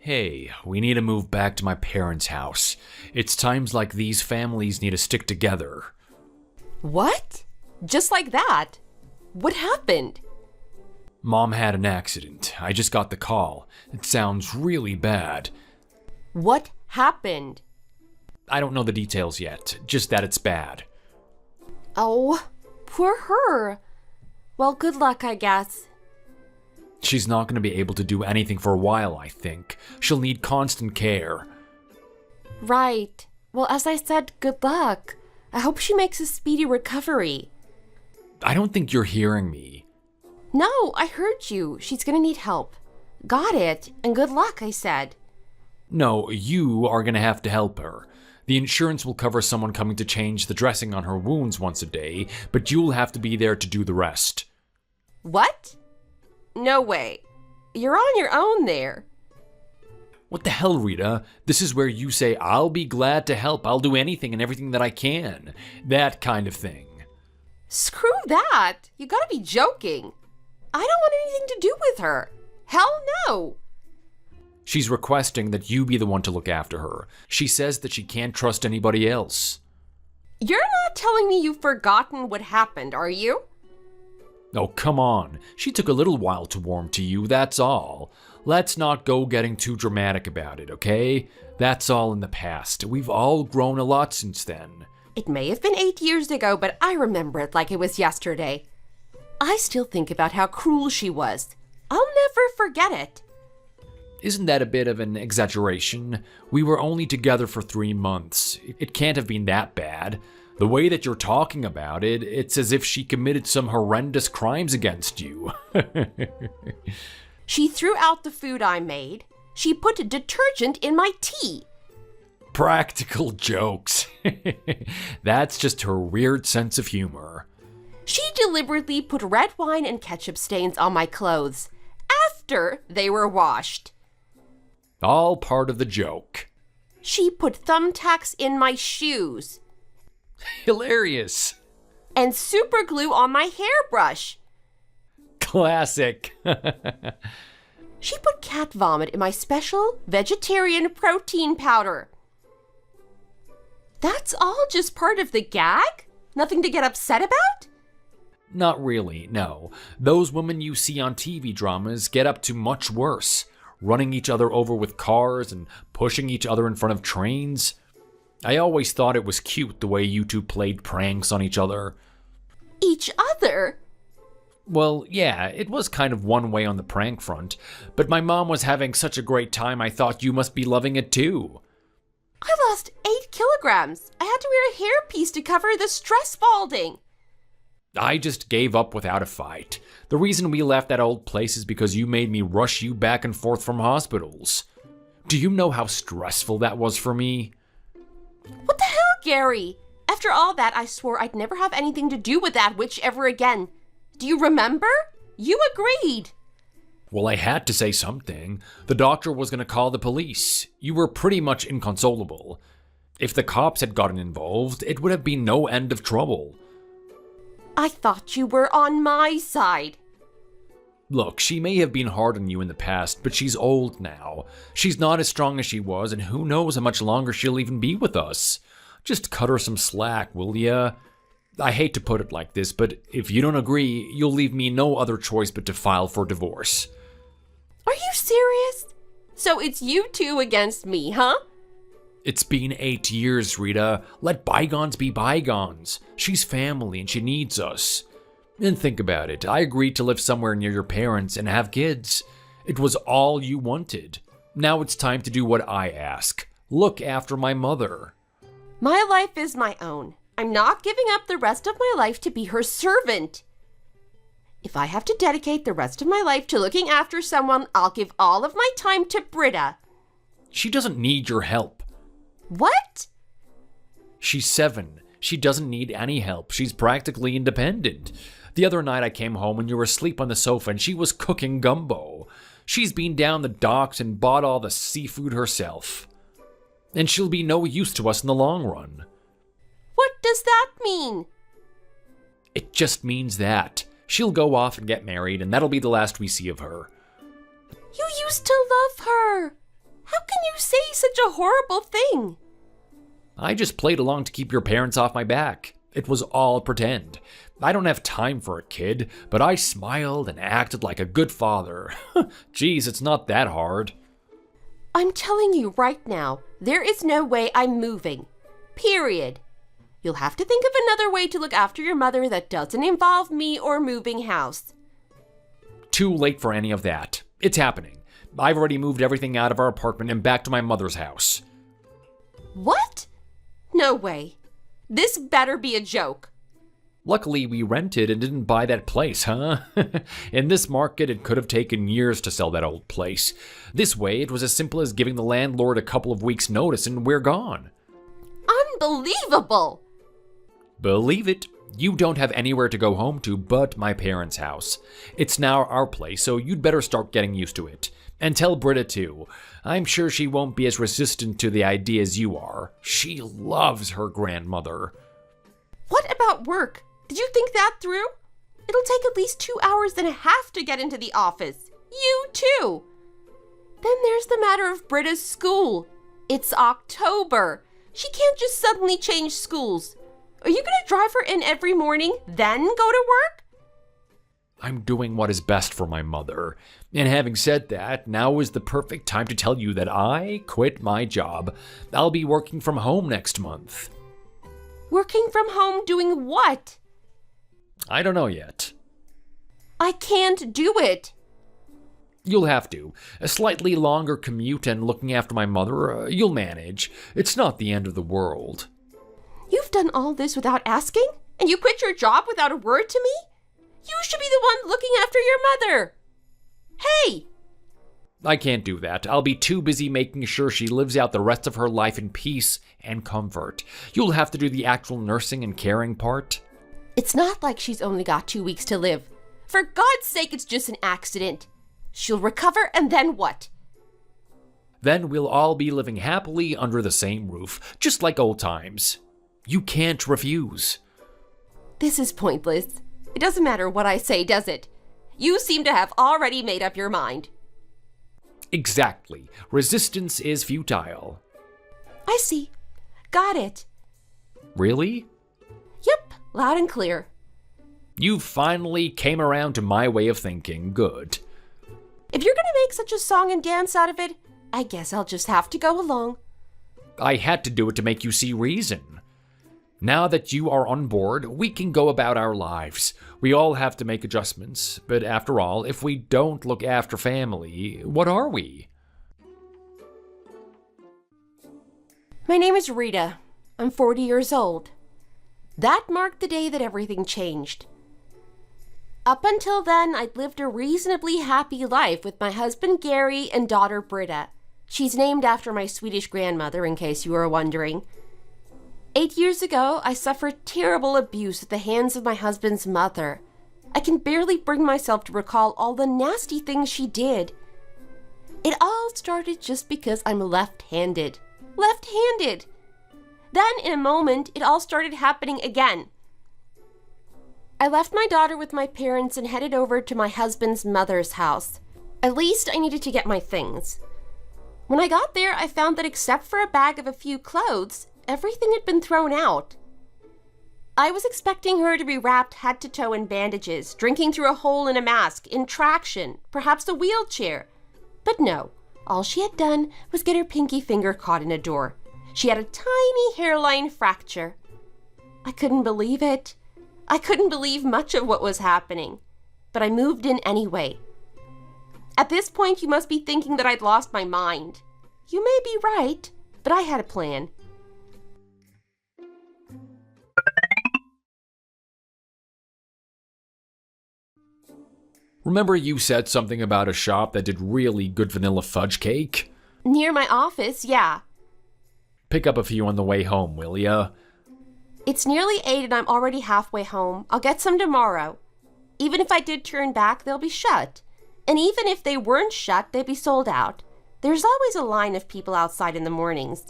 Hey, we need to move back to my parents' house. It's times like these families need to stick together. What? Just like that? What happened? Mom had an accident. I just got the call. It sounds really bad. What happened? I don't know the details yet, just that it's bad. Oh, poor her. Well, good luck, I guess. She's not going to be able to do anything for a while, I think. She'll need constant care. Right. Well, as I said, good luck. I hope she makes a speedy recovery. I don't think you're hearing me. No, I heard you. She's gonna need help. Got it. And good luck, I said. No, you are going to have to help her. The insurance will cover someone coming to change the dressing on her wounds once a day, but you'll have to be there to do the rest. What? No way. You're on your own there. What the hell, Rita? This is where you say, I'll be glad to help. I'll do anything and everything that I can. That kind of thing. Screw that. You gotta be joking. I don't want anything to do with her. Hell no. She's requesting that you be the one to look after her. She says that she can't trust anybody else. You're not telling me you've forgotten what happened, are you? Oh, come on. She took a little while to warm to you, that's all. Let's not go getting too dramatic about it, okay? That's all in the past. We've all grown a lot since then. It may have been 8 years ago, but I remember it like it was yesterday. I still think about how cruel she was. I'll never forget it. Isn't that a bit of an exaggeration? We were only together for 3 months. It can't have been that bad. The way that you're talking about it, it's as if she committed some horrendous crimes against you. She threw out the food I made. She put detergent in my tea. Practical jokes. That's just her weird sense of humor. She deliberately put red wine and ketchup stains on my clothes after they were washed. All part of the joke. She put thumbtacks in my shoes. Hilarious. And super glue on my hairbrush. Classic. She put cat vomit in my special vegetarian protein powder. That's all just part of the gag? Nothing to get upset about? Not really, no. Those women you see on TV dramas get up to much worse. Running each other over with cars and pushing each other in front of trains. I always thought it was cute the way you two played pranks on each other. Each other? Well, yeah, it was kind of one way on the prank front, but my mom was having such a great time I thought you must be loving it too. I lost 8 kilograms. I had to wear a hairpiece to cover the stress balding. I just gave up without a fight. The reason we left that old place is because you made me rush you back and forth from hospitals. Do you know how stressful that was for me? What the hell, Gary? After all that, I swore I'd never have anything to do with that witch ever again. Do you remember? You agreed. Well, I had to say something. The doctor was going to call the police. You were pretty much inconsolable. If the cops had gotten involved, it would have been no end of trouble. I thought you were on my side. Look, she may have been hard on you in the past, but she's old now. She's not as strong as she was, and who knows how much longer she'll even be with us. Just cut her some slack, will ya? I hate to put it like this, but if you don't agree, you'll leave me no other choice but to file for divorce. Are you serious? So it's you two against me, huh? It's been 8 years, Rita. Let bygones be bygones. She's family and she needs us. And think about it. I agreed to live somewhere near your parents and have kids. It was all you wanted. Now it's time to do what I ask. Look after my mother. My life is my own. I'm not giving up the rest of my life to be her servant. If I have to dedicate the rest of my life to looking after someone, I'll give all of my time to Britta. She doesn't need your help. What? She's 7. She doesn't need any help. She's practically independent. The other night I came home and you were asleep on the sofa and she was cooking gumbo. She's been down the docks and bought all the seafood herself. And she'll be no use to us in the long run. What does that mean? It just means that. She'll go off and get married and that'll be the last we see of her. You used to love her. How can you say such a horrible thing? I just played along to keep your parents off my back. It was all pretend. I don't have time for a kid, but I smiled and acted like a good father. Geez, it's not that hard. I'm telling you right now, there is no way I'm moving. Period. You'll have to think of another way to look after your mother that doesn't involve me or moving house. Too late for any of that. It's happening. I've already moved everything out of our apartment and back to my mother's house. What? No way. This better be a joke. Luckily, we rented and didn't buy that place, huh? In this market, it could have taken years to sell that old place. This way, it was as simple as giving the landlord a couple of weeks' notice and we're gone. Unbelievable! Believe it, you don't have anywhere to go home to but my parents' house. It's now our place, so you'd better start getting used to it. And tell Britta too. I'm sure she won't be as resistant to the idea as you are. She loves her grandmother. What about work? Did you think that through? It'll take at least 2 hours and a half to get into the office. You too. Then there's the matter of Britta's school. It's October. She can't just suddenly change schools. Are you going to drive her in every morning, then go to work? I'm doing what is best for my mother. And having said that, now is the perfect time to tell you that I quit my job. I'll be working from home next month. Working from home doing what? I don't know yet. I can't do it. You'll have to. A slightly longer commute and looking after my mother, you'll manage. It's not the end of the world. You've done all this without asking? And you quit your job without a word to me? You should be the one looking after your mother. Hey! I can't do that. I'll be too busy making sure she lives out the rest of her life in peace and comfort. You'll have to do the actual nursing and caring part. It's not like she's only got 2 weeks to live. For God's sake, it's just an accident. She'll recover, and then what? Then we'll all be living happily under the same roof, just like old times. You can't refuse. This is pointless. It doesn't matter what I say, does it? You seem to have already made up your mind. Exactly. Resistance is futile. I see. Got it. Really? Yep, loud and clear. You finally came around to my way of thinking. Good. If you're gonna make such a song and dance out of it, I guess I'll just have to go along. I had to do it to make you see reason. Now that you are on board, we can go about our lives. We all have to make adjustments, but after all, if we don't look after family, what are we? My name is Rita. I'm 40 years old. That marked the day that everything changed. Up until then, I'd lived a reasonably happy life with my husband Gary and daughter Britta. She's named after my Swedish grandmother, in case you were wondering. 8 years ago, I suffered terrible abuse at the hands of my husband's mother. I can barely bring myself to recall all the nasty things she did. It all started just because I'm left-handed. Left-handed! Then, in a moment, it all started happening again. I left my daughter with my parents and headed over to my husband's mother's house. At least I needed to get my things. When I got there, I found that except for a bag of a few clothes, everything had been thrown out. I was expecting her to be wrapped head to toe in bandages, drinking through a hole in a mask, in traction, perhaps a wheelchair. But no, all she had done was get her pinky finger caught in a door. She had a tiny hairline fracture. I couldn't believe it. I couldn't believe much of what was happening. But I moved in anyway. At this point, you must be thinking that I'd lost my mind. You may be right, but I had a plan. Remember you said something about a shop that did really good vanilla fudge cake? Near my office, yeah. Pick up a few on the way home, will ya? It's nearly 8 and I'm already halfway home. I'll get some tomorrow. Even if I did turn back, they'll be shut. And even if they weren't shut, they'd be sold out. There's always a line of people outside in the mornings.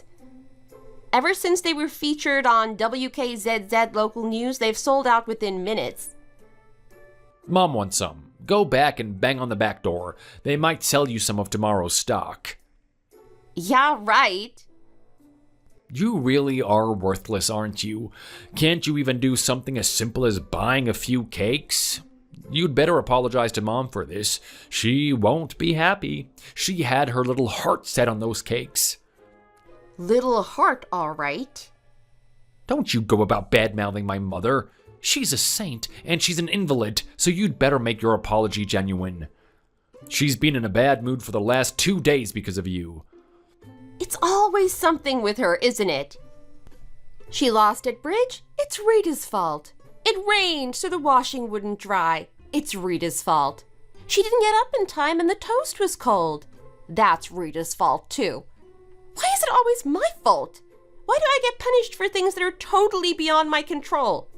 Ever since they were featured on WKZZ local news, they've sold out within minutes. Mom wants some. Go back and bang on the back door. They might sell you some of tomorrow's stock. Yeah, right. You really are worthless, aren't you? Can't you even do something as simple as buying a few cakes? You'd better apologize to Mom for this. She won't be happy. She had her little heart set on those cakes. Little heart, all right. Don't you go about bad-mouthing my mother. She's a saint, and she's an invalid, so you'd better make your apology genuine. She's been in a bad mood for the last 2 days because of you. It's always something with her, isn't it? She lost at bridge? It's Rita's fault. It rained, so the washing wouldn't dry. It's Rita's fault. She didn't get up in time and the toast was cold. That's Rita's fault, too. Why is it always my fault? Why do I get punished for things that are totally beyond my control?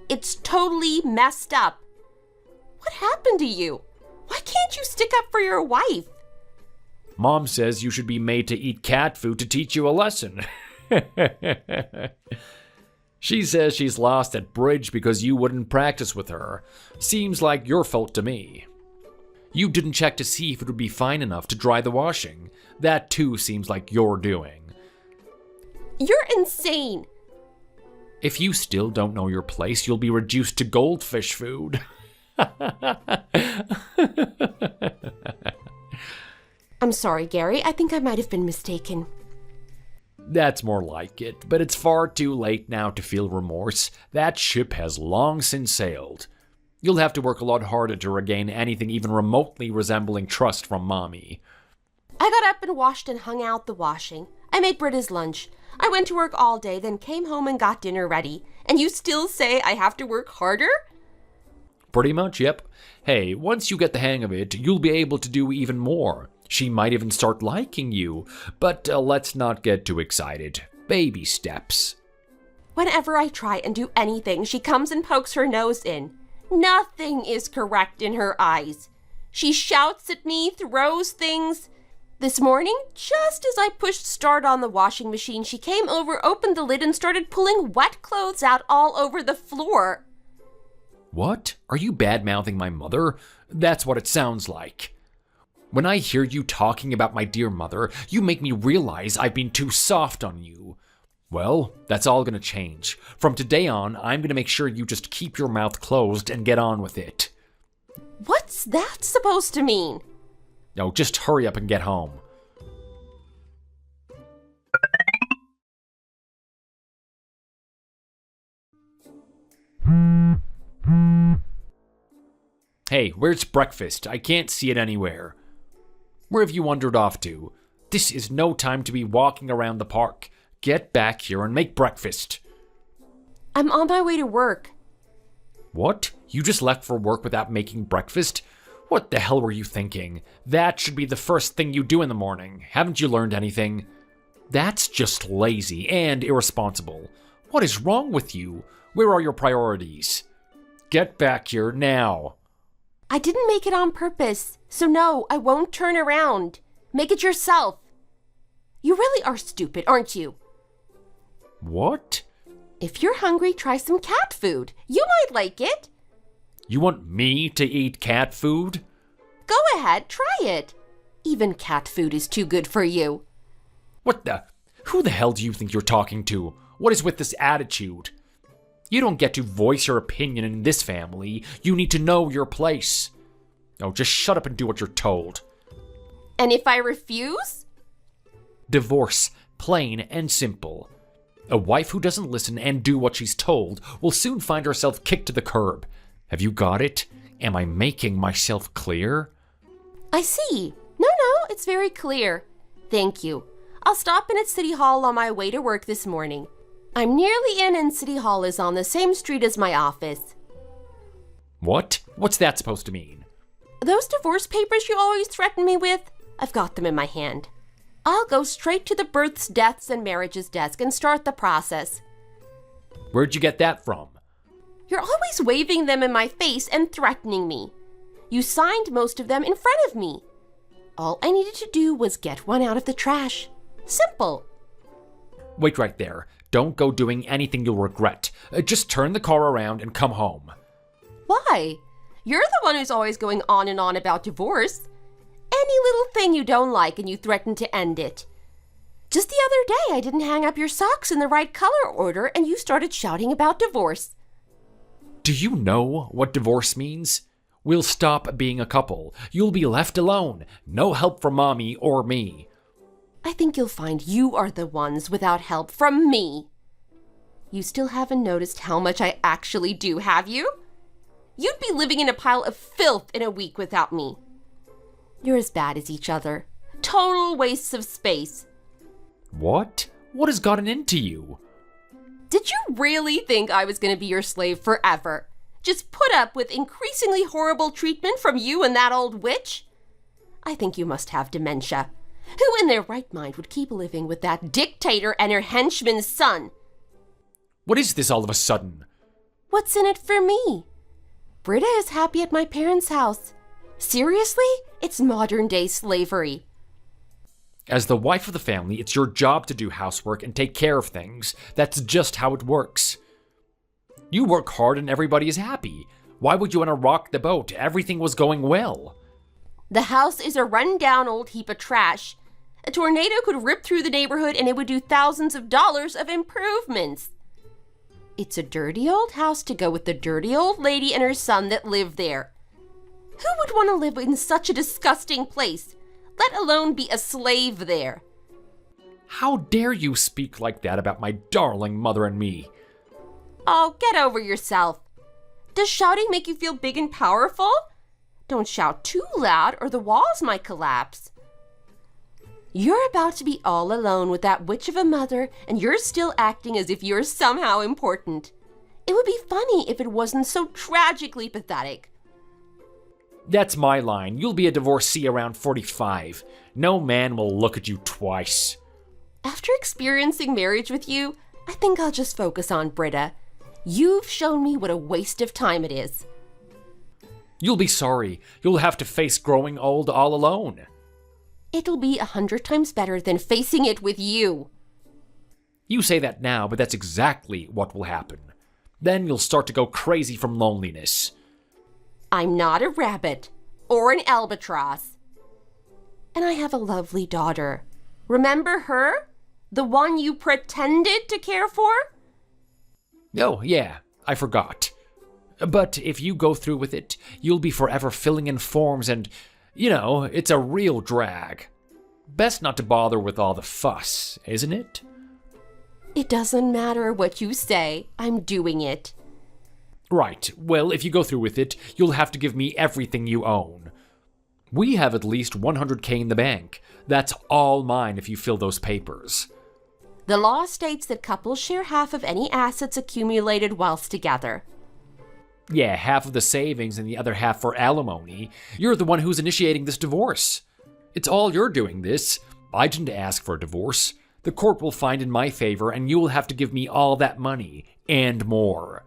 It's totally messed up. What happened to you? Why can't you stick up for your wife? Mom says you should be made to eat cat food to teach you a lesson. She says she's lost at bridge because you wouldn't practice with her. Seems like your fault to me. You didn't check to see if it would be fine enough to dry the washing. That too seems like your doing. You're insane. If you still don't know your place, you'll be reduced to goldfish food. I'm sorry, Gary. I think I might have been mistaken. That's more like it, but it's far too late now to feel remorse. That ship has long since sailed. You'll have to work a lot harder to regain anything even remotely resembling trust from Mommy. I got up and washed and hung out the washing. I made Britta's lunch. I went to work all day, then came home and got dinner ready. And you still say I have to work harder? Pretty much, yep. Hey, once you get the hang of it, you'll be able to do even more. She might even start liking you. But let's not get too excited. Baby steps. Whenever I try and do anything, she comes and pokes her nose in. Nothing is correct in her eyes. She shouts at me, throws things. This morning, just as I pushed start on the washing machine, she came over, opened the lid, and started pulling wet clothes out all over the floor. What? Are you bad-mouthing my mother? That's what it sounds like. When I hear you talking about my dear mother, you make me realize I've been too soft on you. Well, that's all gonna change. From today on, I'm gonna make sure you just keep your mouth closed and get on with it. What's that supposed to mean? No, just hurry up and get home. Hey, where's breakfast? I can't see it anywhere. Where have you wandered off to? This is no time to be walking around the park. Get back here and make breakfast. I'm on my way to work. What? You just left for work without making breakfast? What the hell were you thinking? That should be the first thing you do in the morning. Haven't you learned anything? That's just lazy and irresponsible. What is wrong with you? Where are your priorities? Get back here now. I didn't make it on purpose, so no, I won't turn around. Make it yourself. You really are stupid, aren't you? What? If you're hungry, try some cat food. You might like it. You want me to eat cat food? Go ahead, try it. Even cat food is too good for you. What the? Who the hell do you think you're talking to? What is with this attitude? You don't get to voice your opinion in this family. You need to know your place. Oh, just shut up and do what you're told. And if I refuse? Divorce, plain and simple. A wife who doesn't listen and do what she's told will soon find herself kicked to the curb. Have you got it? Am I making myself clear? I see. No, it's very clear. Thank you. I'll stop in at City Hall on my way to work this morning. I'm nearly in and City Hall is on the same street as my office. What? What's that supposed to mean? Those divorce papers you always threaten me with, I've got them in my hand. I'll go straight to the births, deaths, and marriages desk and start the process. Where'd you get that from? You're always waving them in my face and threatening me. You signed most of them in front of me. All I needed to do was get one out of the trash. Simple. Wait right there. Don't go doing anything you'll regret. Just turn the car around and come home. Why? You're the one who's always going on and on about divorce. Any little thing you don't like and you threaten to end it. Just the other day, I didn't hang up your socks in the right color order, and you started shouting about divorce. Do you know what divorce means? We'll stop being a couple. You'll be left alone. No help from Mommy or me. I think you'll find you are the ones without help from me. You still haven't noticed how much I actually do, have you? You'd be living in a pile of filth in a week without me. You're as bad as each other. Total wastes of space. What? What has gotten into you? Did you really think I was going to be your slave forever? Just put up with increasingly horrible treatment from you and that old witch? I think you must have dementia. Who in their right mind would keep living with that dictator and her henchman's son? What is this all of a sudden? What's in it for me? Britta is happy at my parents' house. Seriously? It's modern-day slavery. As the wife of the family, it's your job to do housework and take care of things. That's just how it works. You work hard and everybody is happy. Why would you want to rock the boat? Everything was going well. The house is a run-down old heap of trash. A tornado could rip through the neighborhood and it would do thousands of dollars of improvements. It's a dirty old house to go with the dirty old lady and her son that live there. Who would want to live in such a disgusting place, let alone be a slave there? How dare you speak like that about my darling mother and me? Oh, get over yourself. Does shouting make you feel big and powerful? Don't shout too loud or the walls might collapse. You're about to be all alone with that witch of a mother, and you're still acting as if you're somehow important. It would be funny if it wasn't so tragically pathetic. That's my line. You'll be a divorcee around 45. No man will look at you twice. After experiencing marriage with you, I think I'll just focus on Britta. You've shown me what a waste of time it is. You'll be sorry. You'll have to face growing old all alone. It'll be 100 times better than facing it with you. You say that now, but that's exactly what will happen. Then you'll start to go crazy from loneliness. I'm not a rabbit or an albatross. And I have a lovely daughter. Remember her? The one you pretended to care for? Oh, yeah, I forgot. But if you go through with it, you'll be forever filling in forms and, it's a real drag. Best not to bother with all the fuss, isn't it? It doesn't matter what you say. I'm doing it. Right. Well, if you go through with it, you'll have to give me everything you own. We have at least $100K in the bank. That's all mine if you fill those papers. The law states that couples share half of any assets accumulated whilst together. Yeah, half of the savings and the other half for alimony. You're the one who's initiating this divorce. It's all you're doing this. I didn't ask for a divorce. The court will find in my favor and you will have to give me all that money and more.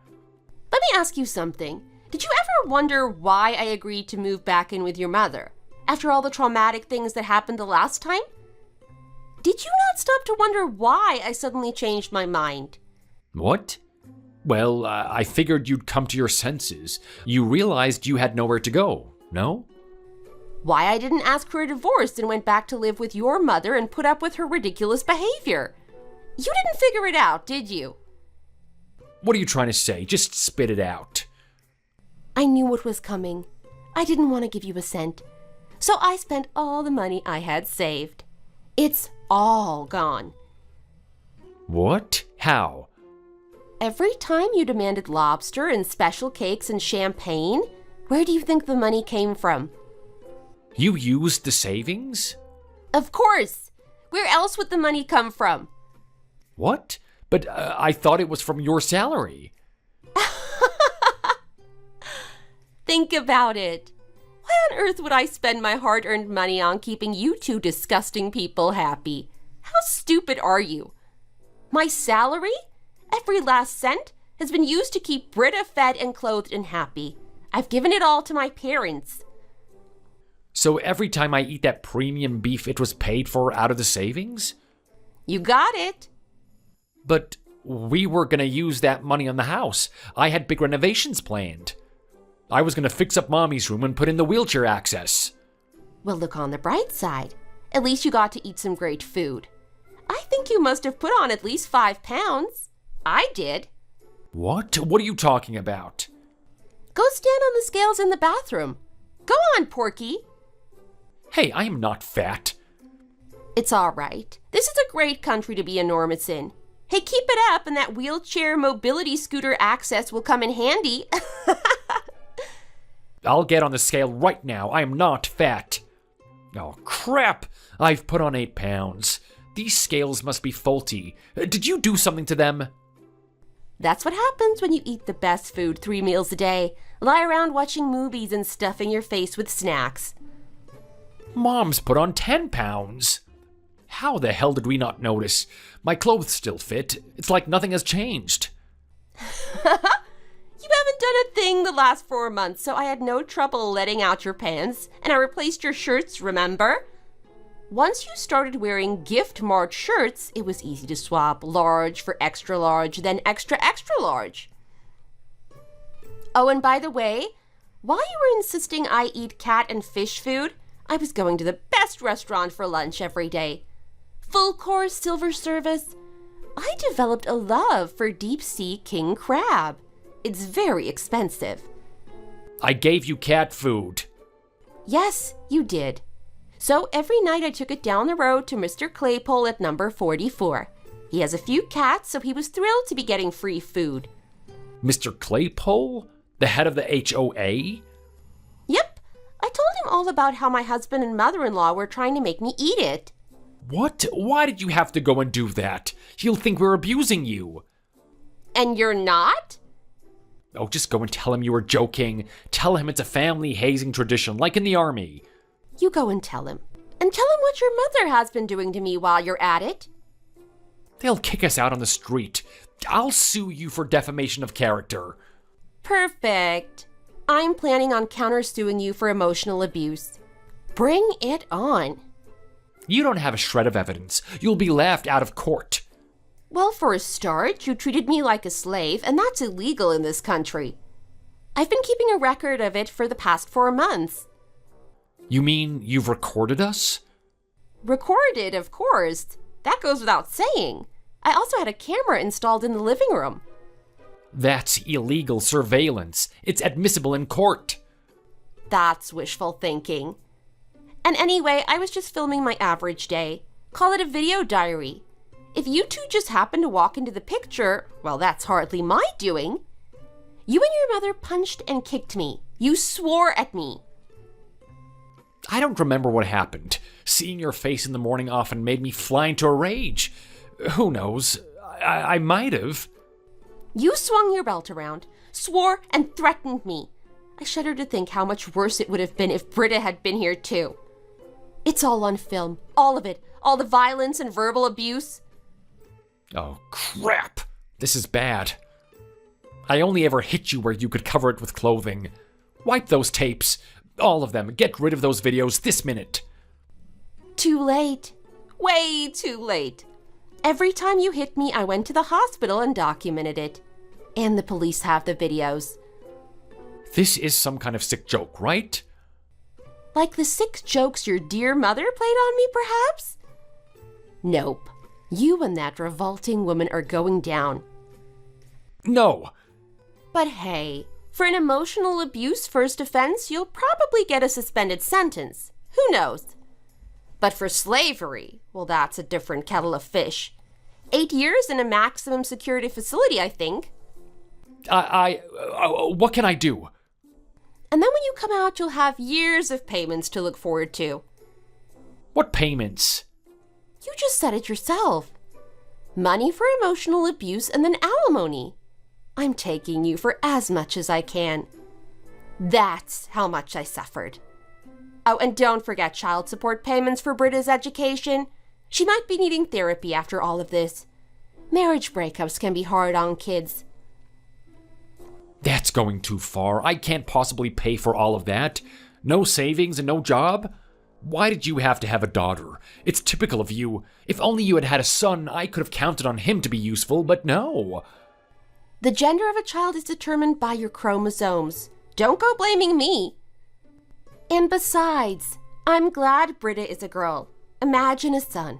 Let me ask you something. Did you ever wonder why I agreed to move back in with your mother? After all the traumatic things that happened the last time? Did you not stop to wonder why I suddenly changed my mind? What? Well, I figured you'd come to your senses. You realized you had nowhere to go, no? Why I didn't ask for a divorce and went back to live with your mother and put up with her ridiculous behavior. You didn't figure it out, did you? What are you trying to say? Just spit it out. I knew what was coming. I didn't want to give you a cent. So I spent all the money I had saved. It's all gone. What? How? Every time you demanded lobster and special cakes and champagne, where do you think the money came from? You used the savings? Of course! Where else would the money come from? What? But I thought it was from your salary. Think about it. Why on earth would I spend my hard-earned money on keeping you two disgusting people happy? How stupid are you? My salary? Every last cent has been used to keep Britta fed and clothed and happy. I've given it all to my parents. So every time I eat that premium beef, it was paid for out of the savings? You got it. But we were going to use that money on the house. I had big renovations planned. I was going to fix up Mommy's room and put in the wheelchair access. Well, look on the bright side. At least you got to eat some great food. I think you must have put on at least 5 pounds. I did. What? What are you talking about? Go stand on the scales in the bathroom. Go on, Porky. Hey, I am not fat. It's all right. This is a great country to be enormous in. Hey, keep it up and that wheelchair mobility scooter access will come in handy. I'll get on the scale right now. I am not fat. Oh, crap. I've put on 8 pounds. These scales must be faulty. Did you do something to them? That's what happens when you eat the best food 3 meals a day. Lie around watching movies and stuffing your face with snacks. Mom's put on 10 pounds. How the hell did we not notice? My clothes still fit. It's like nothing has changed. You haven't done a thing the last 4 months, so I had no trouble letting out your pants, and I replaced your shirts, remember? Once you started wearing gift-marked shirts, it was easy to swap large for extra large, then extra large. Oh, and by the way, while you were insisting I eat cat and fish food, I was going to the best restaurant for lunch every day. Full course silver service. I developed a love for deep-sea king crab. It's very expensive. I gave you cat food. Yes, you did. So every night I took it down the road to Mr. Claypole at number 44. He has a few cats, so he was thrilled to be getting free food. Mr. Claypole? The head of the HOA? Yep. I told him all about how my husband and mother-in-law were trying to make me eat it. What? Why did you have to go and do that? He'll think we're abusing you. And you're not? Oh, just go and tell him you were joking. Tell him it's a family hazing tradition, like in the army. You go and tell him. And tell him what your mother has been doing to me while you're at it. They'll kick us out on the street. I'll sue you for defamation of character. Perfect. I'm planning on countersuing you for emotional abuse. Bring it on. You don't have a shred of evidence. You'll be laughed out of court. Well, for a start, you treated me like a slave, and that's illegal in this country. I've been keeping a record of it for the past 4 months. You mean you've recorded us? Recorded, of course. That goes without saying. I also had a camera installed in the living room. That's illegal surveillance. It's admissible in court. That's wishful thinking. And anyway, I was just filming my average day. Call it a video diary. If you two just happen to walk into the picture, well, that's hardly my doing. You and your mother punched and kicked me. You swore at me. I don't remember what happened. Seeing your face in the morning often made me fly into a rage. Who knows? I might have. You swung your belt around, swore, and threatened me. I shudder to think how much worse it would have been if Rita had been here too. It's all on film. All of it. All the violence and verbal abuse. Oh, crap. This is bad. I only ever hit you where you could cover it with clothing. Wipe those tapes. All of them. Get rid of those videos this minute. Too late. Way too late. Every time you hit me, I went to the hospital and documented it. And the police have the videos. This is some kind of sick joke, right? Like the sick jokes your dear mother played on me, perhaps? Nope. You and that revolting woman are going down. No. But hey, for an emotional abuse first offense, you'll probably get a suspended sentence. Who knows? But for slavery, well, that's a different kettle of fish. 8 years in a maximum security facility, I think. What can I do? And then when you come out, you'll have years of payments to look forward to. What payments? You just said it yourself. Money for emotional abuse and then alimony. I'm taking you for as much as I can. That's how much I suffered. Oh, and don't forget child support payments for Britta's education. She might be needing therapy after all of this. Marriage breakups can be hard on kids. That's going too far. I can't possibly pay for all of that. No savings and no job? Why did you have to have a daughter? It's typical of you. If only you had had a son, I could have counted on him to be useful, but no. The gender of a child is determined by your chromosomes. Don't go blaming me. And besides, I'm glad Britta is a girl. Imagine a son.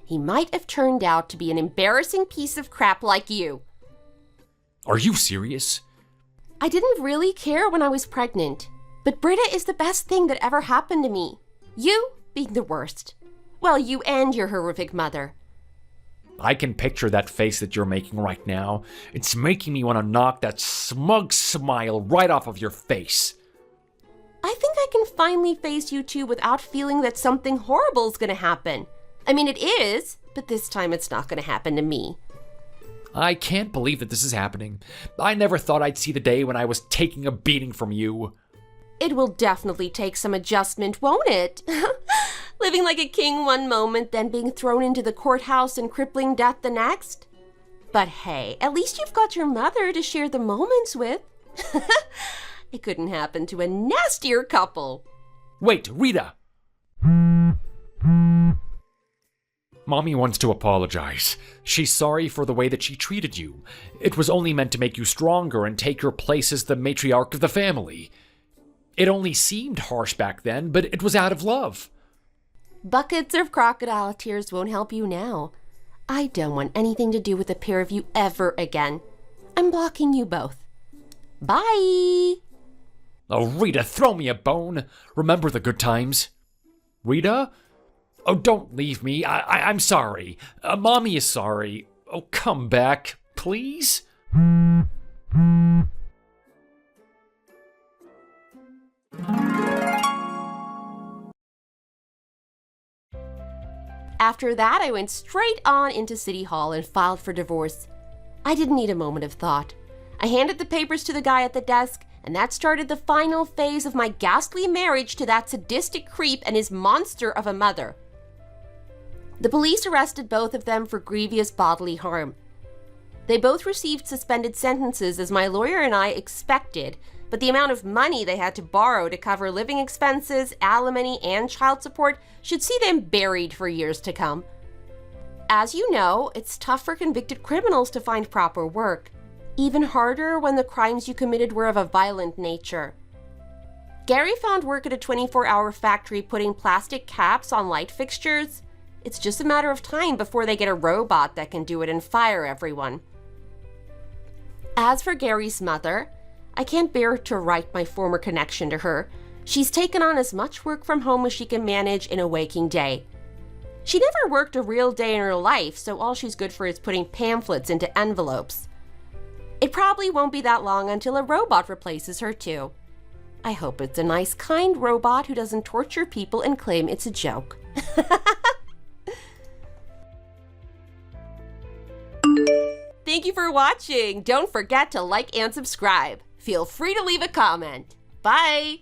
he might have turned out to be an embarrassing piece of crap like you. Are you serious? I didn't really care when I was pregnant, but Britta is the best thing that ever happened to me. You being the worst. Well, you and your horrific mother. I can picture that face that you're making right now. It's making me want to knock that smug smile right off of your face. I think I can finally face you two without feeling that something horrible is going to happen. I mean, it is, but this time it's not going to happen to me. I can't believe that this is happening. I never thought I'd see the day when I was taking a beating from you. It will definitely take some adjustment, won't it? Living like a king one moment, then being thrown into the courthouse and crippling death the next. But hey, at least you've got your mother to share the moments with. It couldn't happen to a nastier couple. Wait, Rita! Mommy wants to apologize. She's sorry for the way that she treated you. It was only meant to make you stronger and take your place as the matriarch of the family. It only seemed harsh back then, but it was out of love. Buckets of crocodile tears won't help you now. I don't want anything to do with the pair of you ever again. I'm blocking you both. Bye! Oh, Rita, throw me a bone. Remember the good times. Rita? Oh, don't leave me. I'm sorry. Mommy is sorry. Oh, come back, please? After that, I went straight on into City Hall and filed for divorce. I didn't need a moment of thought. I handed the papers to the guy at the desk, and that started the final phase of my ghastly marriage to that sadistic creep and his monster of a mother. The police arrested both of them for grievous bodily harm. They both received suspended sentences as my lawyer and I expected, but the amount of money they had to borrow to cover living expenses, alimony, and child support should see them buried for years to come. As you know, it's tough for convicted criminals to find proper work, even harder when the crimes you committed were of a violent nature. Gary found work at a 24-hour factory putting plastic caps on light fixtures. It's just a matter of time before they get a robot that can do it and fire everyone. As for Gary's mother, I can't bear to write my former connection to her. She's taken on as much work from home as she can manage in a waking day. She never worked a real day in her life, so all she's good for is putting pamphlets into envelopes. It probably won't be that long until a robot replaces her too. I hope it's a nice, kind robot who doesn't torture people and claim it's a joke. Thank you for watching. Don't forget to like and subscribe. Feel free to leave a comment. Bye!